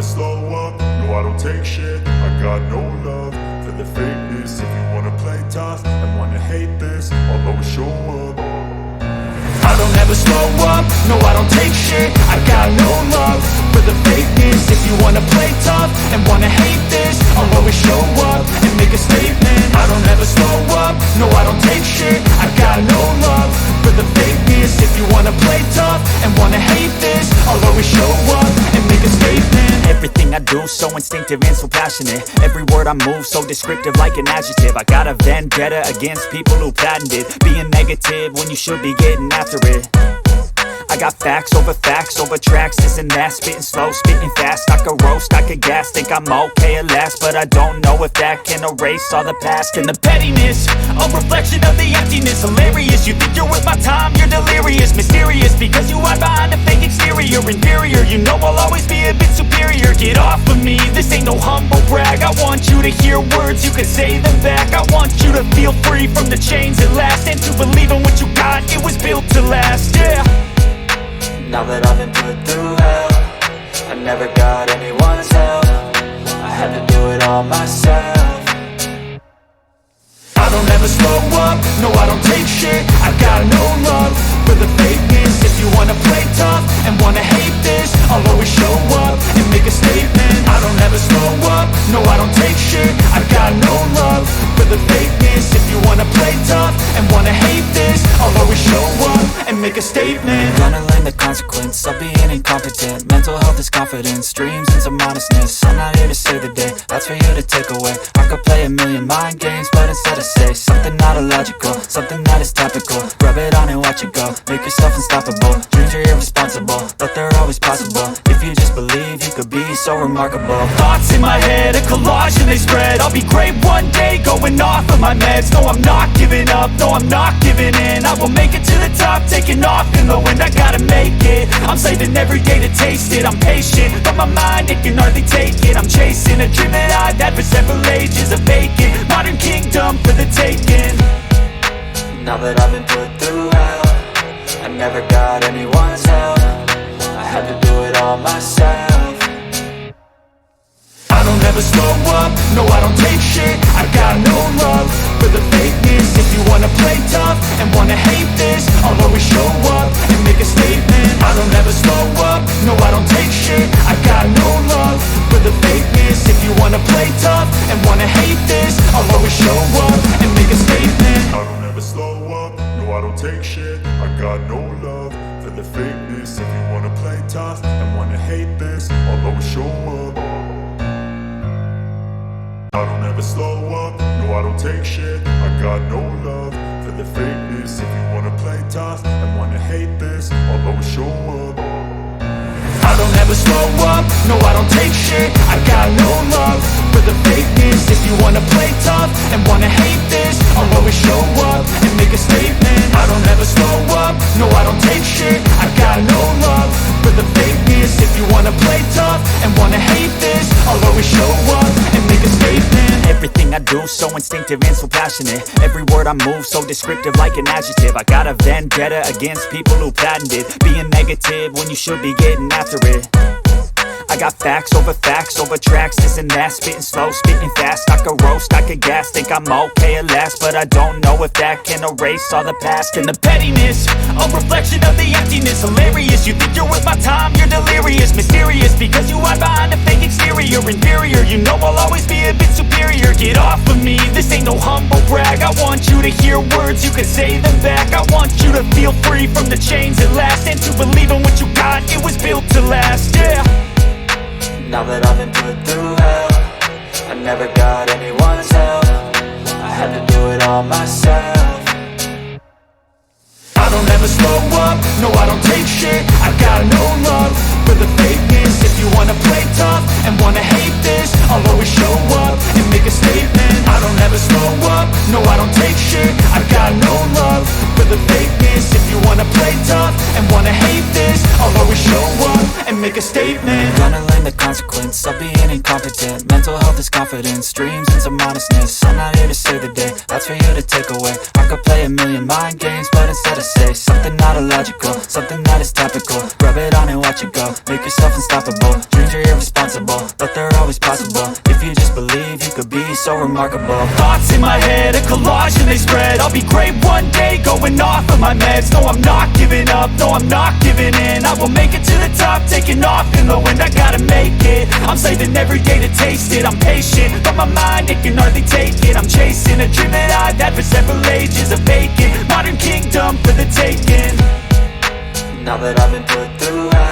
never slow up, no I don't take shit. I got no love for the fakeness. If you wanna play tough and wanna hate this, I'll always show up. I don't ever slow up, no I don't take shit. I got no love for the fakeness. If you wanna play tough and wanna hate this, I'll always show up and make a statement. I don't ever slow up, no I don't take shit. I got no love for the fakeness. If you wanna play tough and wanna hate this, I'll always show up and make a statement. Everything I do so instinctive and so passionate. Every word I move so descriptive like an adjective. I got a vendetta against people who patented being negative when you should be getting after it. I got facts over tracks, this and that. Spitting slow, spitting fast. I could roast, I could gas. Think I'm okay at last, but I don't know if that can erase all the past. And the pettiness, a reflection of the emptiness. Hilarious, you think you're worth my time, you're delirious. Mysterious, because you hide behind a fake exterior. Inferior, you know I'll always be a bit superior. Get off of me, this ain't no humble brag. I want you to hear words, you can say them back. I want you to feel free from the chains at last, and to believe in what you got, it was built to last, yeah. Now that I've been put through hell, I never got anyone's help. I had to do it all myself. I don't ever slow up, no I don't take shit. I got no love for the fakeness. If you wanna play tough and wanna hate this, I'll always show up and make a statement. I don't ever slow up, no I don't take shit. I got no love for the fakeness. If you wanna play tough and wanna hate this, I'll always show up and make a statement. Gonna learn the consequence of being incompetent. Mental health is confidence, dreams and some honestness. I'm not here to save the day, that's for you to take away. I could play a million mind games, but instead I say something not illogical, something that is topical. Rub it on and watch it go, make yourself unstoppable. Dreams are irresponsible, but they're always possible. If you just believe, you could be so remarkable. Thoughts in my head, a collage and they spread. I'll be great one day, going off of my meds. No, I'm not giving up, no, I'm not giving in. I will make it to the top, taking off in the wind. I gotta make it, I'm saving every day to taste it. I'm patient, but my mind, it can hardly take it. I'm chasing a dream that I've had for several ages. A vacant, modern kingdom for the taking. Now that I've been put through hell, I never got anyone's help. I had to do it all myself. I don't ever slow up, no I don't take shit. I got no love for the fakeness. If you wanna play tough and wanna hate this, I'll always show up and make a statement. I don't ever slow up, no I don't take shit. I got no love for the fakeness. If you wanna play tough and wanna hate this, I'll always show up and make a statement. I don't ever slow up, no I don't take shit. I got no love for the fakeness. If you wanna play tough and wanna hate this, I'll always show up. I don't ever slow up, no I don't take shit. I got no love for the fakeness. If you wanna play tough and wanna hate this, I'll always show up. I don't ever slow up, no I don't take shit. I got no love for the fakeness. If you wanna play tough and wanna hate this, I'll always show up and make a statement. I don't ever slow up, no I don't take shit. I got no love for the fakeness. If you wanna play tough and wanna hate this, I'll always show up and make a statement. Everything I do so instinctive and so passionate. Every word I move so descriptive like an adjective. I got a vendetta against people who patented being negative when you should be getting after it. I got facts over tracks, this and that. Spitting slow, spitting fast. I could roast, I could gas. Think I'm okay at last, but I don't know if that can erase all the past. And the pettiness, a reflection of the emptiness. Hilarious, you think you're worth my time, you're delirious. Mysterious, because you hide behind a fake exterior. Inferior, you know I'll always be a bit superior. Get off of me, this ain't no humble brag. I want you to hear words, you can say them back. I want you to feel free from the chains at last, and to believe in what you got, it was built to last, yeah. Now that I've been put through hell, I never got anyone's help. I had to do it all myself. I don't ever slow up, no I don't take shit. I got no love for the fakeness. If you wanna play tough and wanna hate this, I'll always show up and make a statement. I don't ever slow up, no I don't take shit. I got no love for the fakeness. If you wanna play tough and wanna hate this, I'll always show up and make a statement. Gonna learn the consequence of being incompetent. Mental health is confidence, dreams and some honestness. I'm not here to save the day, that's for you to take away. I could play a million mind games, but instead I say something not illogical, something that is topical. Rub it on and watch it go, make yourself unstoppable. Dreams are irresponsible, so remarkable. Thoughts in my head, a collage and they spread. I'll be great one day, going off of my meds. No, I'm not giving up, no, I'm not giving in. I will make it to the top, taking off in the wind. I gotta make it, I'm saving every day to taste it. I'm patient, but my mind, it can hardly take it. I'm chasing a dream that I've had for several ages. A vacant, modern kingdom for the taking. Now that I've been put through hell,